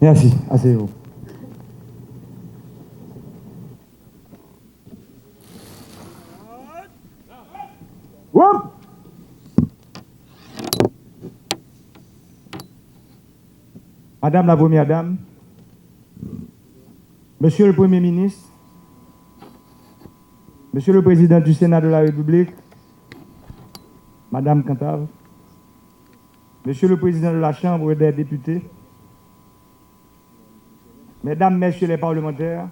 Merci, asseyez-vous. Whoop! Madame la Première Dame, Monsieur le Premier ministre, Monsieur le Président du Sénat de la République, Madame Cantave, Monsieur le Président de la Chambre des députés, Mesdames, Messieurs les parlementaires,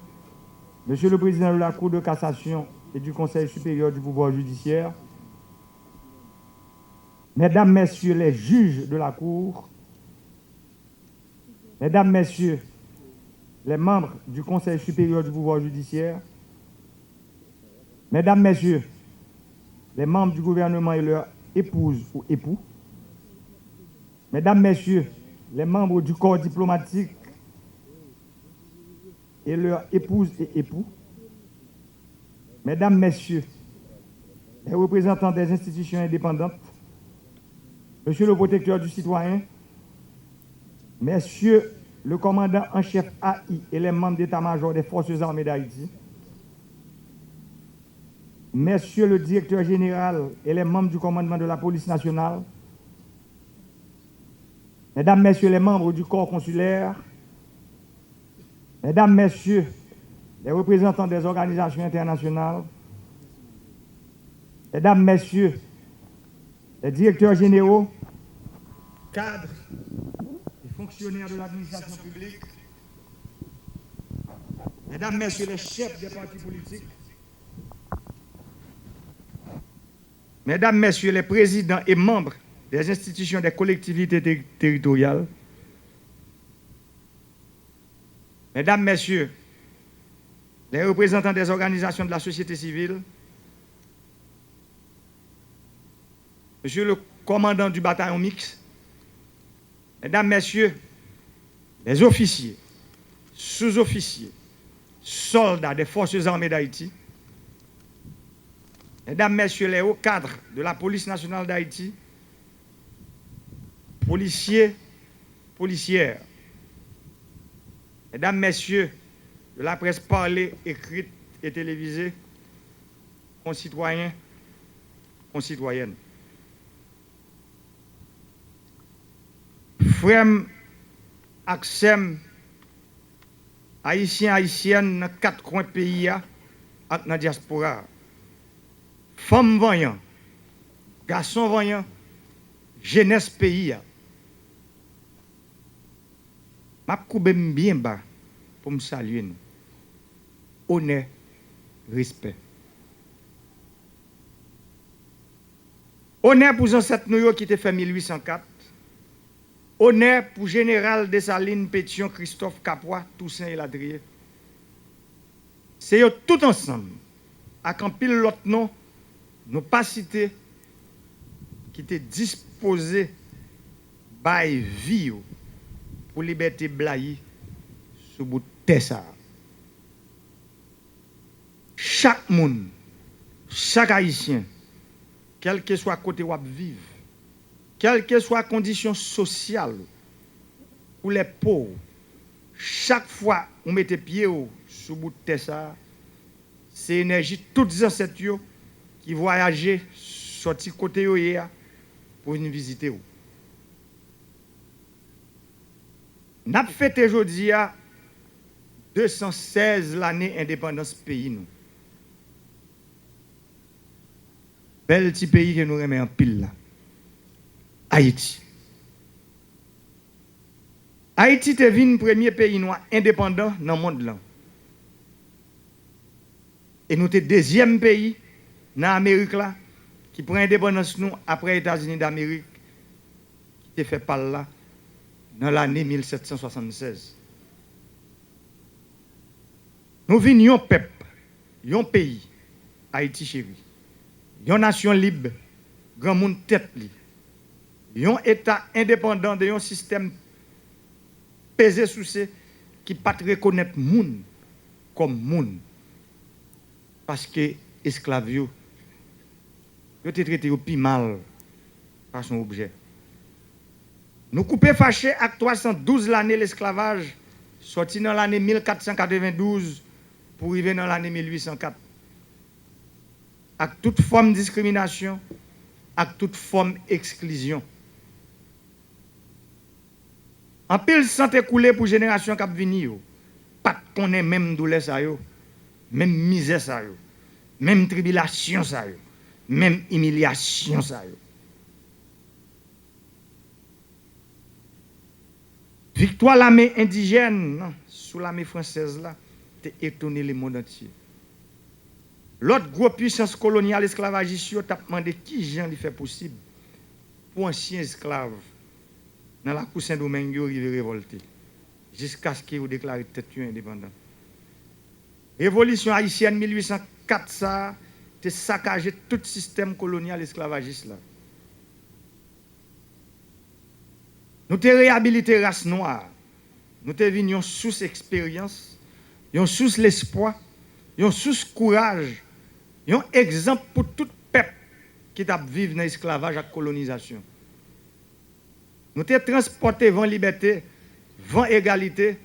Monsieur le Président de la Cour de cassation et du Conseil supérieur du pouvoir judiciaire, Mesdames, Messieurs les juges de la Cour, Mesdames, Messieurs les membres du Conseil supérieur du pouvoir judiciaire, Mesdames, Messieurs les membres du gouvernement et leurs épouses ou époux, Mesdames, Messieurs les membres du corps diplomatique et leurs épouses et époux, Mesdames, Messieurs les représentants des institutions indépendantes, Monsieur le protecteur du citoyen, Messieurs le commandant en chef AI et les membres d'état-major des forces armées d'Haïti, Messieurs le directeur général et les membres du commandement de la police nationale, Mesdames, Messieurs les membres du corps consulaire, Mesdames, Messieurs les représentants des organisations internationales, Mesdames, Messieurs les directeurs généraux, cadres et fonctionnaires de l'administration publique, Mesdames, Messieurs les chefs des partis politiques, Mesdames, Messieurs les présidents et membres des institutions des collectivités territoriales, Mesdames, Messieurs les représentants des organisations de la société civile, Monsieur le commandant du bataillon mixte, Mesdames, Messieurs les officiers, sous-officiers, soldats des forces armées d'Haïti, Mesdames, Messieurs les hauts cadres de la police nationale d'Haïti, policiers, policières, Mesdames, Messieurs de la presse parlée, écrite et télévisée, concitoyens, concitoyennes. Frères, Axem, Haïtiens, Haïtiennes, dans 4 coins pays, et dans la diaspora. Femmes voyants, garçons voyants, jeunesse pays. Je vais bien bas pour me saluer. Honneur, respect. Honneur pour les ancêtres nous qui étaient fait 1804. Honneur pour Général Dessalines, Pétion, Christophe, Capois, Toussaint et Ladrier. C'est eux tout ensemble, avec un pile l'autre nom, nous pas cité, qui étaient disposés par vie pour liberté blaye sous bout de terre. Chaque monde, chaque Haïtien, quel que soit côté où vivre, quelle que soit la condition sociale ou les pauvres, chaque fois on mette pied sous bout de terre, c'est l'énergie toutes les ancêtres qui voyageaient sorti côté pour venir visiter. Nous avons fêté aujourd'hui 216 l'année indépendance pays nous. Bel petit pays que nous remet en pile là. Haïti. Haïti est le premier pays noir indépendant dans le monde là. Et nous sommes le deuxième pays dans l'Amérique là qui prend indépendance nous après les États-Unis d'Amérique qui était fait par là dans l'année 1776. Nous venions peuple un pays, Haïti chéri, une nation libre, grand monde tête li, un État indépendant de un système pesé sous ce qui pas reconnaître moun comme moun parce que esclave yo te traité au plus mal par son objet. Nous coupons fâchés avec 312 l'année l'esclavage sorti dans l'année 1492 pour arriver dans l'année 1804. Avec toute forme de discrimination, avec toute forme d'exclusion. En pile santé coulé pour génération qui venir, pas de connaît même douleur ça yo, même misère ça yo, même tribulation ça yo, même humiliation ça yo. Victoire l'armée indigène sous l'armée française là, t'es étonné le monde entier. L'autre gros puissance coloniale esclavagiste t'a demandé qui gens lui fait possible pour ancien esclave dans la cour Saint-Domingue arrivé révolté jusqu'à ce qu'il déclare tête indépendant. Révolution haïtienne 1804 ça t'es saccagé tout système colonial esclavagiste là. Nous te réhabilité race noire. Nous te venions sous expérience, yon sous l'espoir, yon sous courage, yon exemple pour tout peuple qui t'a vivre dans l'esclavage et la colonisation. Nous te transporté vers liberté, vers égalité,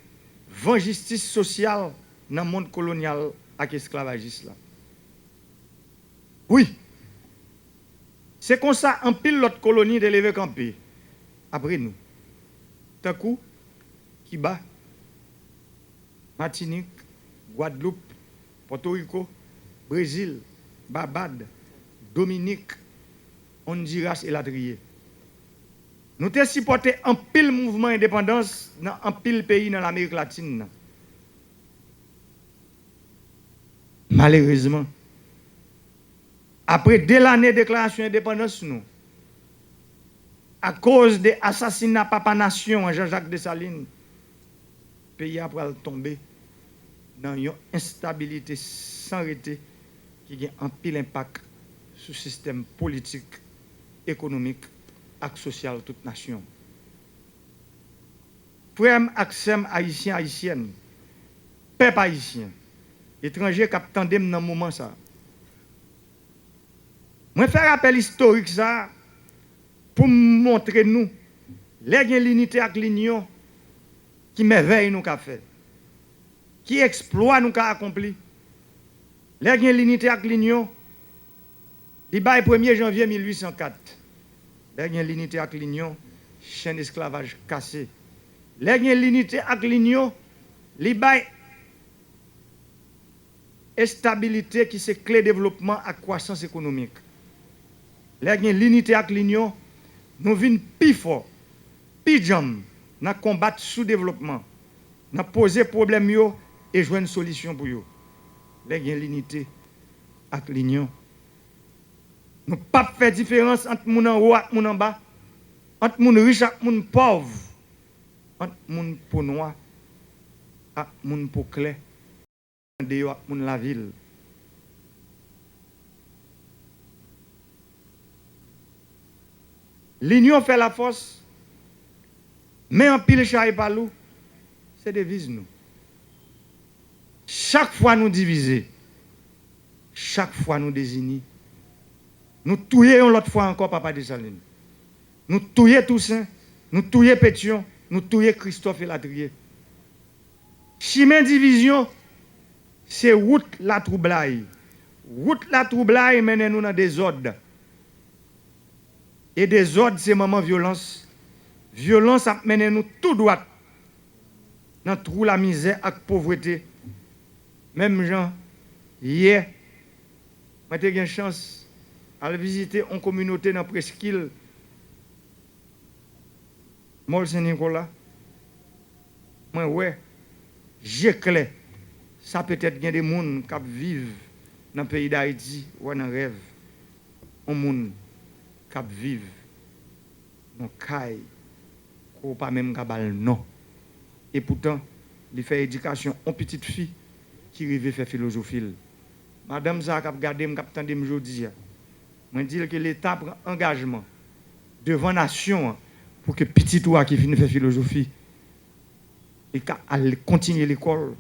vers justice sociale dans le monde colonial et esclavagiste là. Oui. C'est comme ça en pile l'autre colonie de lever campé après nous. D'un coup, Cuba, Martinique, Guadeloupe, Porto Rico, Brésil, Barbade, Dominique, Honduras et Ladrier. Nous avons supporté un pile mouvement d'indépendance dans un pile pays dans l'Amérique latine. Malheureusement, après 2 années de déclaration d'indépendance, nous, à cause des assassinats Papa Nation Jean-Jacques Dessalines, le pays a tombé dans une instabilité sans arrêt qui a un pile impact sur le système politique, économique et social de toute nation. Frères et haïtiens, haïtiennes, peuple haïtien, étrangers qui attendent dans ce moment. Je fais rappel historique ça pour montrer nous l'unité avec l'union qui merveille nous qu'a fait, qui exploit nous qu'a accompli. L'unité avec l'union, le 1er janvier 1804. L'unité avec l'union, chaîne d'esclavage cassée. L'unité avec l'union, le stabilité qui c'est clé développement et croissance économique. L'unité avec l'union, nous venons plus fort, plus jam, dans combattre sous-développement, dans poser problème et jouer une solution pour eux. L'unité avec l'union. Nous ne pouvons pas faire différence entre les gens en haut et les gens en bas, entre les gens riches et les gens pauvres, entre les gens pour noir et les gens pour clair, entre les gens de la ville. L'union fait la force, mais en pile chat et palou, c'est devise nous. Chaque fois nous diviser, chaque fois nous désigner, nous touillons l'autre fois encore Papa Dessalines. Nous touillons Toussaint, nous touillons Pétion, nous touillons Christophe et Ladrier. Chemin division, c'est route la troublaille. Route la troublaille mène nous dans des ordres. Et des ordres, c'est moment violence. Violence a mené nous tout droit dans trou la misère et la pauvreté. Même gens, hier, j'ai eu une chance à visiter une communauté dans Presqu'île, Mol Saint-Nicolas. Moi, ouais, j'ai clair. Ça peut-être qu'il y a des gens qui vivent dans le pays d'Haïti ou dans le rêve. Un monde qui vivent dans le caille, qui pas même cabal non. Et pourtant, il fait éducation en petite fille qui arrive faire philosophie. Madame ça a regardé, m'a entendu aujourd'hui. Je dis que l'État prend engagement devant la nation pour que petit toi qui finit faire philosophie et qu'elle continue l'école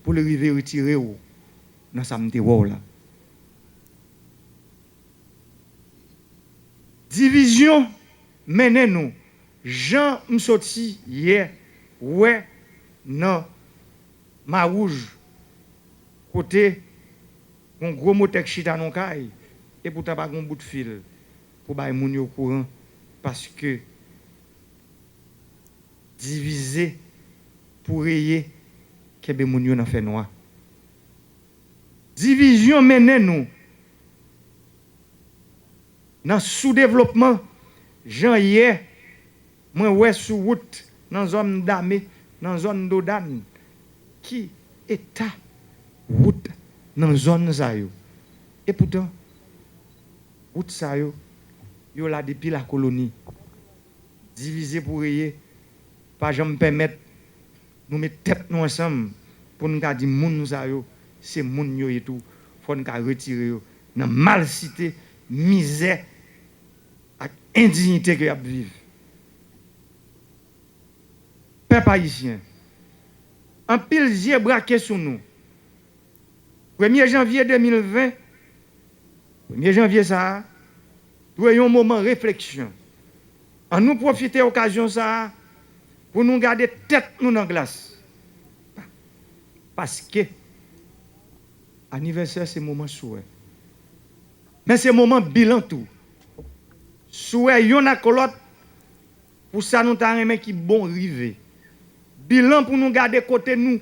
pour le arriver retirer dans sa là. Division menez nous. Jean m'sorti hier ouais non ma rouge côté un gros moteur chita non caille et pourtant pas un bout de fil pour bailler moun yo courant parce que diviser pour rayer kebe moun yo nan fait noir. Division menez nous dans sous-développement. Jean hier, moi ouais sous route dans zone d'Amé, dans zone d'Odan, qui état route dans zone ça yo. Et pourtant route ça yo là depuis la colonie. Divisé pour rayer, pas jamais permettre nous mettre tête nous ensemble pour nous dire moun ça yo, c'est moun yo et tout, faut nous retirer yo dans mal cité, misère indignité que y a vivre. Peuple haïtien, en pile yeux braqué sur nous. 1er janvier 2020, 1er janvier ça, nous avons un moment de réflexion. En nous profiter de l'occasion ça pour nous garder tête nous dans la glace. Parce que l'anniversaire c'est moment souhait. Mais c'est moment bilan tout. Souhait yon a kolot pour ça nous ta remen qui bon rivé. Bilan pour nous garder côté nous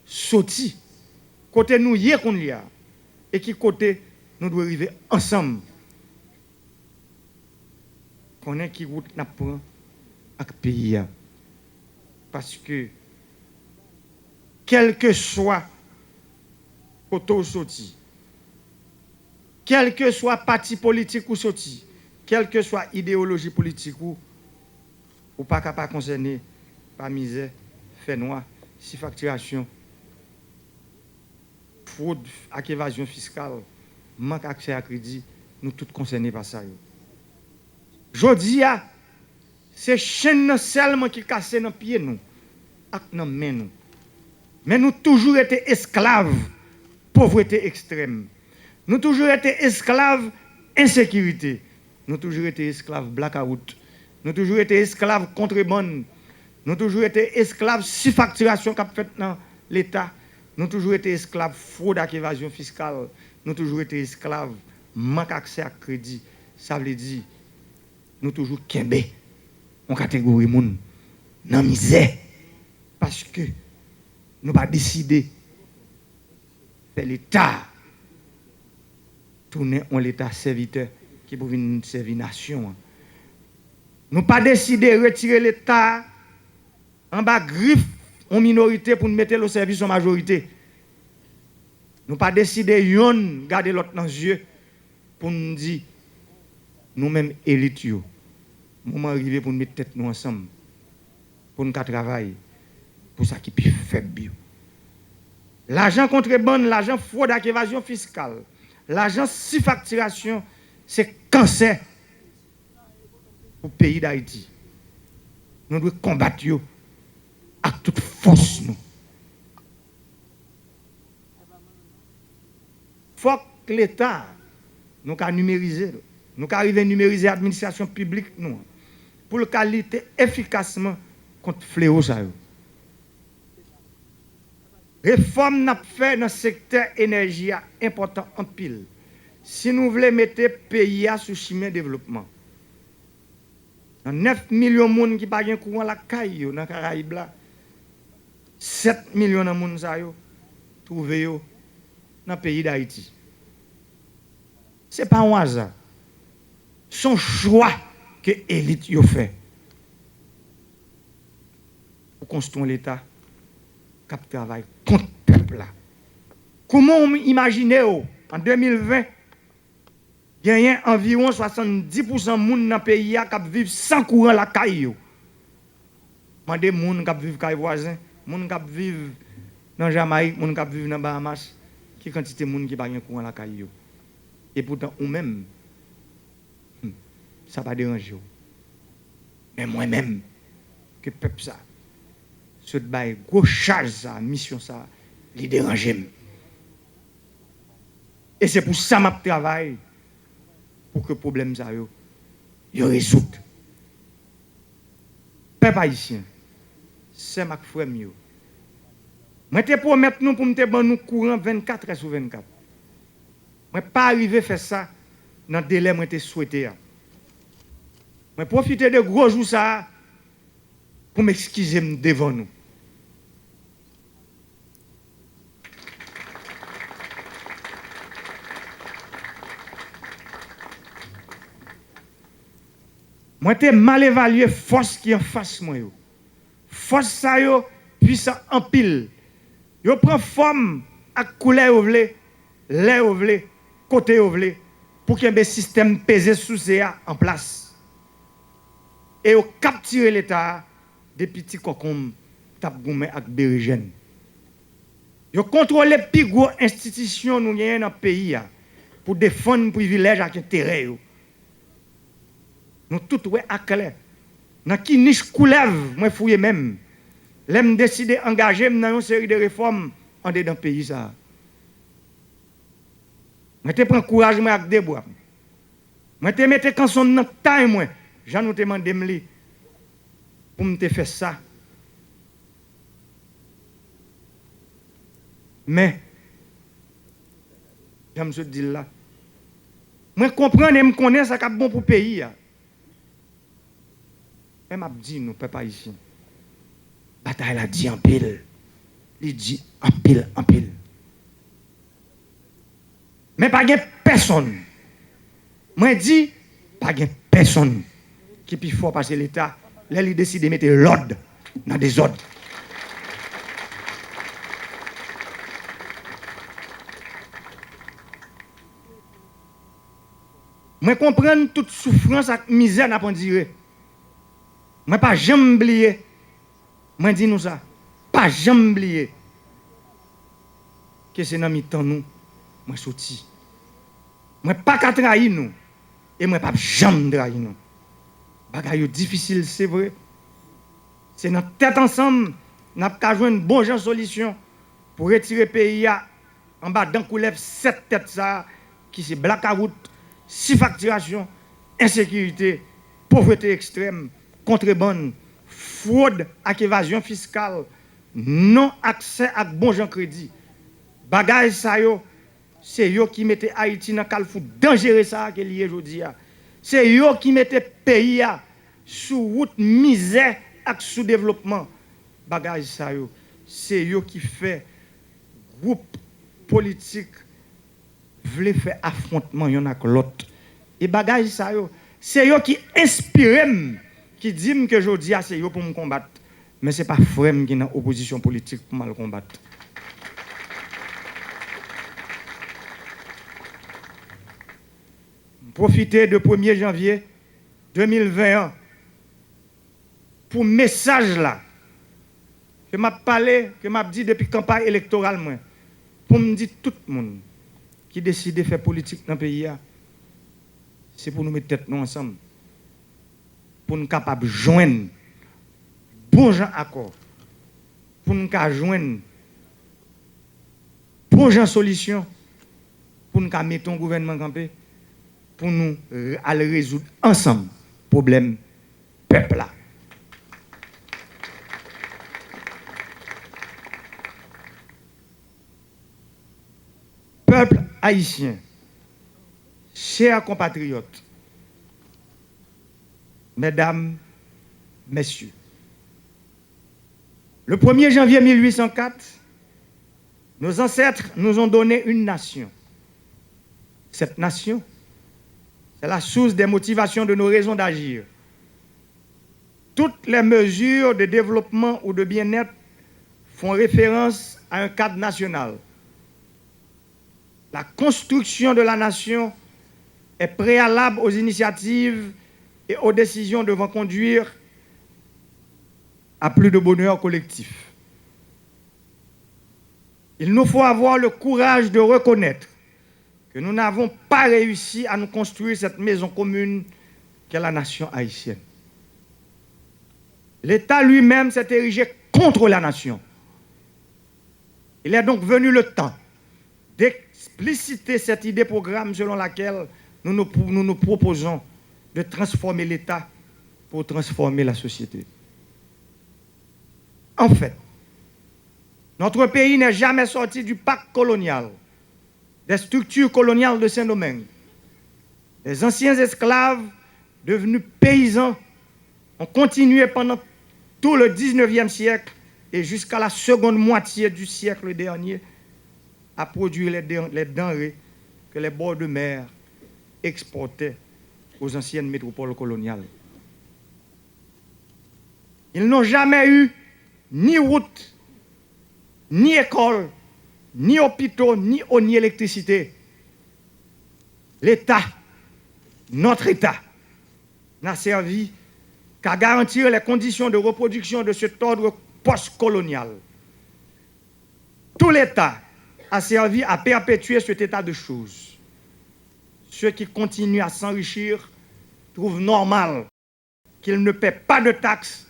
sorti. Côté nous yé qu'on y a et qui côté nous doit arriver ensemble. Connaît qui route n'a prend avec pays parce que quel que soit côté sorti, quel que soit parti politique ou sorti, quelle que soit idéologie politique ou pas capable concerner par misère, fait noir, si facturation, fraude, avec évasion fiscale, manque d'accès à crédit, nous tous concernés par ça. Jodi a, c'est chaîne seulement qui casse dans pied nous, avec nos mains nous. Mais nous toujours été esclaves, pauvreté extrême. Nous toujours été esclaves, insécurité. Nous toujours été esclaves blackout. Nous toujours été esclaves contrebande. Nous toujours été esclaves surfacturation qu'a fait dans l'État. Nous toujours été esclaves fraude et évasion fiscale. Nous toujours été esclaves manque d'accès à crédit. Ça veut dire nous toujours kembe en catégorie moun dans misère parce que nous pas décidé faire l'État tourner en l'État serviteur qui pour venir servir nation. Nous pas décidé retirer l'État en bas griffe en minorité pour nous mettre au service en majorité. Nous pas décidé yon garder l'autre dans les yeux pour nous dire nous-mêmes élites yo. Moment arrivé pour nous mettre tête nous ensemble pour nous travailler pour ça qui plus faible. L'argent contrebande, l'argent fraude et évasion fiscale, l'argent surfacturation, c'est cancer pour le pays d'Haïti. Nous devons combattre yo à toute force. Il faut que l'État nous numériser, nous arriver à numériser l'administration publique nous, pour le qualité efficacement contre le fléau. Réforme n'a fait dans le secteur énergie important en pile. Si nous voulons mettre le pays sous chemin de développement, 9 millions de personnes qui n'ont pas courant la caille dans les Caraïbes, 7 millions de personnes trouvent dans le pays d'Haïti. Ce n'est pas un hasard. Son choix que l'élite a fait pour construire l'État qui travaille contre le peuple. Comment imaginez en 2020, il y a environ 70% de gens dans le pays qui vivent sans courant la caille. Il y a des gens qui vivent dans les voisins, des gens qui vivent dans Jamaïque, des gens qui vivent dans Bahamas, qui quantité de monde qui pas un courant la caillou. Et pourtant ou même ça va déranger. Mais moi-même que peuple ça ce bail gros charge ça mission ça les déranger. Et c'est pour ça que je travaille pour que le problème ça yo résout. Peuple haïtien, c'est ma frère mieux. Moi te promettre nous pour me ban nous courant 24 heures sur 24. Moi pas arrivé faire ça dans le délai moi te souhaité. Moi profiter de gros jours ça pour m'excuser devant nous. Moi te mal évalué force qui en face moi yo. Force ça yo puissant en pile. Yo prend forme à couleur ovlé, lait ovlé, côté ovlé pour qu'il y ait un système pesé sous ça en place. Et yo capturer l'état des petits cocombes tap goumé ak berigène. Yo contrôler plus gros institution nous gagne dans pays pour défendre privilèges ak intérêt yo. Nous tout ouais à clair. Dans qui niche coulève, moi fouiller même. L'aime décider d'engager dans une série de réformes en dedans le pays ça. Moi te prends courage moi avec des bois. Moi te mettre quand son dans taille moi. J'en nous demandé me pour me faire ça. Mais j'aime se dire là. Moi comprendre et me connaître ça qui est bon pour le pays. Mais m'a dit nous peuple haïtien. Bataille a dit en pile. Il dit en pile en pile. Mais pas de personne. Moi dit pas de personne qui peut fort passer l'état. Là il décide de mettre l'ordre dans des ordres. Moi comprendre toute souffrance et misère n'a pas dire. Moi pas jamais oublier. Moi dis nous ça. Pas jamais oublier que c'est dans mi-temps nous moi sorti. Moi pas qu'à trahir nous et moi pas jamais trahir nous. Bagay difficile c'est vrai. C'est notre tête ensemble n'a pas jouer une bonne solution pour retirer pays en bas d'un coup lève cette tête ça qui c'est blackout, surfacturation, insécurité, pauvreté extrême, contrebande, fraude ak évasion fiscale, non accès à bon gens crédit. Bagay ça yo, c'est yo qui mette Haïti dans calfou dangereux ça que lié aujourd'hui. C'est yo qui mette pays sous route misère ak sous développement. Bagay ça yo, c'est yo qui fait groupe politique vle faire affrontement yon ak l'autre. Et bagay ça yo, c'est yo qui inspire qui dit que jodi a c'est yo pour me combattre, mais c'est pas frère qui dans opposition politique pour mal combattre. Profiter de 1er janvier 2021 pour message là que m'a parlé, que m'a dit depuis campagne électorale moi, pour me dire tout le monde qui décide de faire politique dans le pays, c'est pour nous mettre tête nous ensemble, pour nous capables de joindre bon gens accord, pour nous joindre bon gens solution, pour nous mettre un gouvernement campé, pour nous aller résoudre ensemble le problème peuple là. Peuple haïtien, chers compatriotes, mesdames, messieurs, le 1er janvier 1804, nos ancêtres nous ont donné une nation. Cette nation, c'est la source des motivations de nos raisons d'agir. Toutes les mesures de développement ou de bien-être font référence à un cadre national. La construction de la nation est préalable aux initiatives et aux décisions devant conduire à plus de bonheur collectif. Il nous faut avoir le courage de reconnaître que nous n'avons pas réussi à nous construire cette maison commune qu'est la nation haïtienne. L'État lui-même s'est érigé contre la nation. Il est donc venu le temps d'expliciter cette idée programme selon laquelle nous nous proposons de transformer l'État pour transformer la société. En fait, notre pays n'est jamais sorti du pacte colonial, des structures coloniales de Saint-Domingue. Les anciens esclaves, devenus paysans, ont continué pendant tout le 19e siècle et jusqu'à la seconde moitié du siècle dernier à produire les denrées que les bords de mer exportaient aux anciennes métropoles coloniales. Ils n'ont jamais eu ni route, ni école, ni hôpitaux, ni eau, ni électricité. L'État, notre État, n'a servi qu'à garantir les conditions de reproduction de cet ordre post-colonial. Tout l'État a servi à perpétuer cet état de choses. Ceux qui continuent à s'enrichir trouvent normal qu'ils ne paient pas de taxes,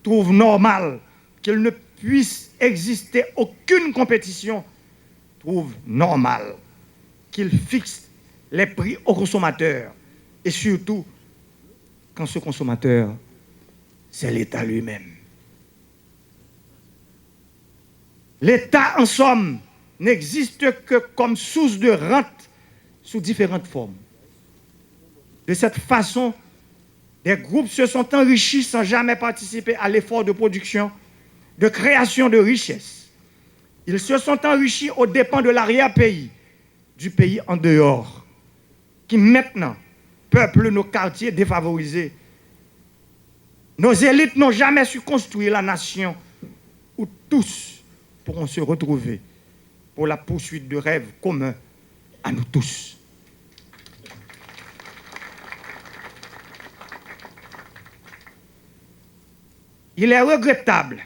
trouvent normal qu'il ne puisse exister aucune compétition, trouvent normal qu'ils fixent les prix aux consommateurs et surtout quand ce consommateur, c'est l'État lui-même. L'État, en somme, n'existe que comme source de rente sous différentes formes. De cette façon, des groupes se sont enrichis sans jamais participer à l'effort de production, de création de richesses. Ils se sont enrichis aux dépens de l'arrière-pays, du pays en dehors, qui maintenant peuple nos quartiers défavorisés. Nos élites n'ont jamais su construire la nation où tous pourront se retrouver pour la poursuite de rêves communs à nous tous. Il est regrettable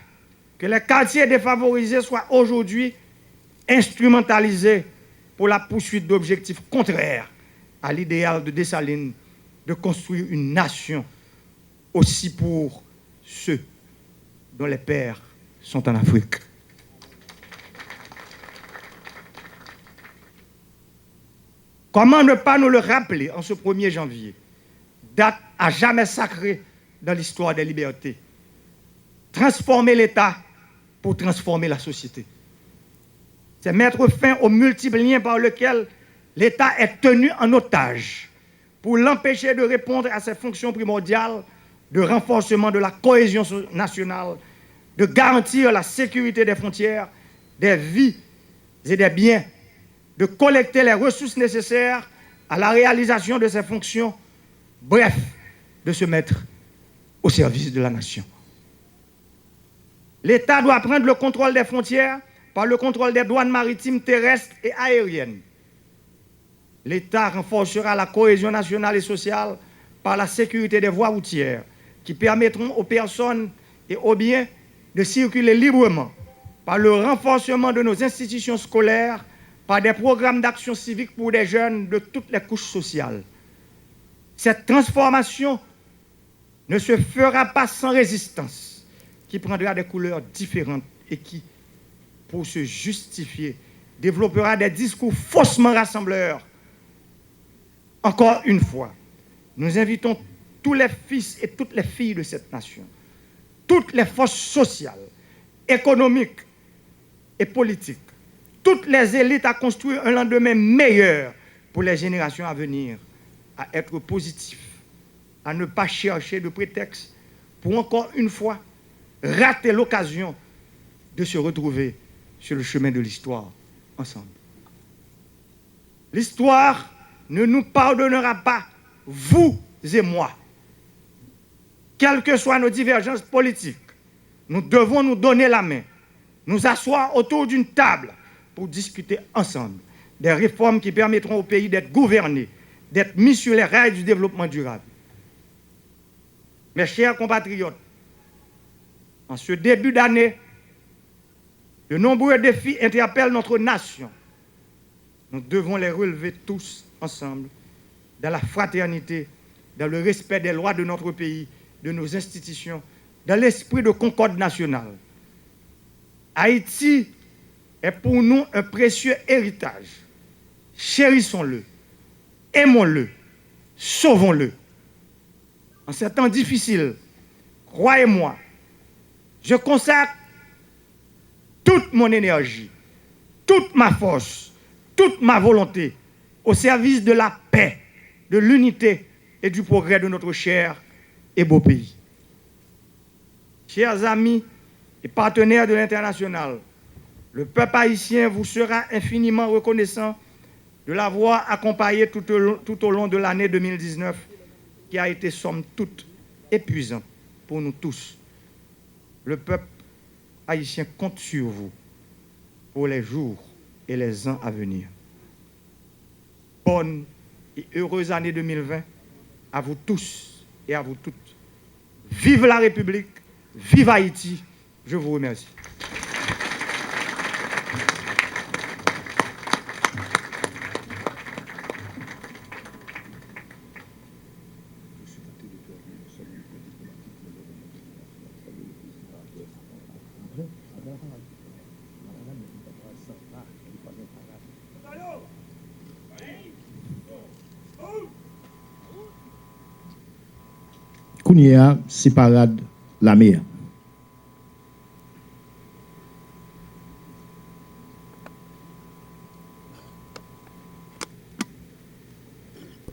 que les quartiers défavorisés soient aujourd'hui instrumentalisés pour la poursuite d'objectifs contraires à l'idéal de Dessalines de construire une nation aussi pour ceux dont les pères sont en Afrique. Comment ne pas nous le rappeler en ce 1er janvier, date à jamais sacrée dans l'histoire des libertés? Transformer l'État pour transformer la société. C'est mettre fin aux multiples liens par lesquels l'État est tenu en otage pour l'empêcher de répondre à ses fonctions primordiales de renforcement de la cohésion nationale, de garantir la sécurité des frontières, des vies et des biens, de collecter les ressources nécessaires à la réalisation de ses fonctions, bref, de se mettre au service de la nation. L'État doit prendre le contrôle des frontières par le contrôle des douanes maritimes, terrestres et aériennes. L'État renforcera la cohésion nationale et sociale par la sécurité des voies routières qui permettront aux personnes et aux biens de circuler librement, par le renforcement de nos institutions scolaires, par des programmes d'action civique pour des jeunes de toutes les couches sociales. Cette transformation ne se fera pas sans résistance, qui prendra des couleurs différentes et qui, pour se justifier, développera des discours faussement rassembleurs. Encore une fois, nous invitons tous les fils et toutes les filles de cette nation, toutes les forces sociales, économiques et politiques, toutes les élites à construire un lendemain meilleur pour les générations à venir, à être positifs, à ne pas chercher de prétexte pour encore une fois rater l'occasion de se retrouver sur le chemin de l'histoire ensemble. L'histoire ne nous pardonnera pas, vous et moi. Quelles que soient nos divergences politiques, nous devons nous donner la main, nous asseoir autour d'une table pour discuter ensemble des réformes qui permettront au pays d'être gouverné, d'être mis sur les rails du développement durable. Mes chers compatriotes, en ce début d'année De nombreux défis interpellent notre nation. Nous devons les relever tous ensemble, dans la fraternité, dans le respect des lois de notre pays, de nos institutions, dans l'esprit de concorde nationale. Haïti est pour nous un précieux héritage. Chérissons-le, aimons-le, sauvons-le. En ces temps difficiles, croyez-moi, je consacre toute mon énergie, toute ma force, toute ma volonté au service de la paix, de l'unité et du progrès de notre cher et beau pays. Chers amis et partenaires de l'international, le peuple haïtien vous sera infiniment reconnaissant de l'avoir accompagné tout au long de l'année 2019, qui a été somme toute épuisante pour nous tous. Le peuple haïtien compte sur vous pour les jours et les ans à venir. Bonne et heureuse année 2020 à vous tous et à vous toutes. Vive la République, vive Haïti. Je vous remercie. Kounia, c'est parade la mer.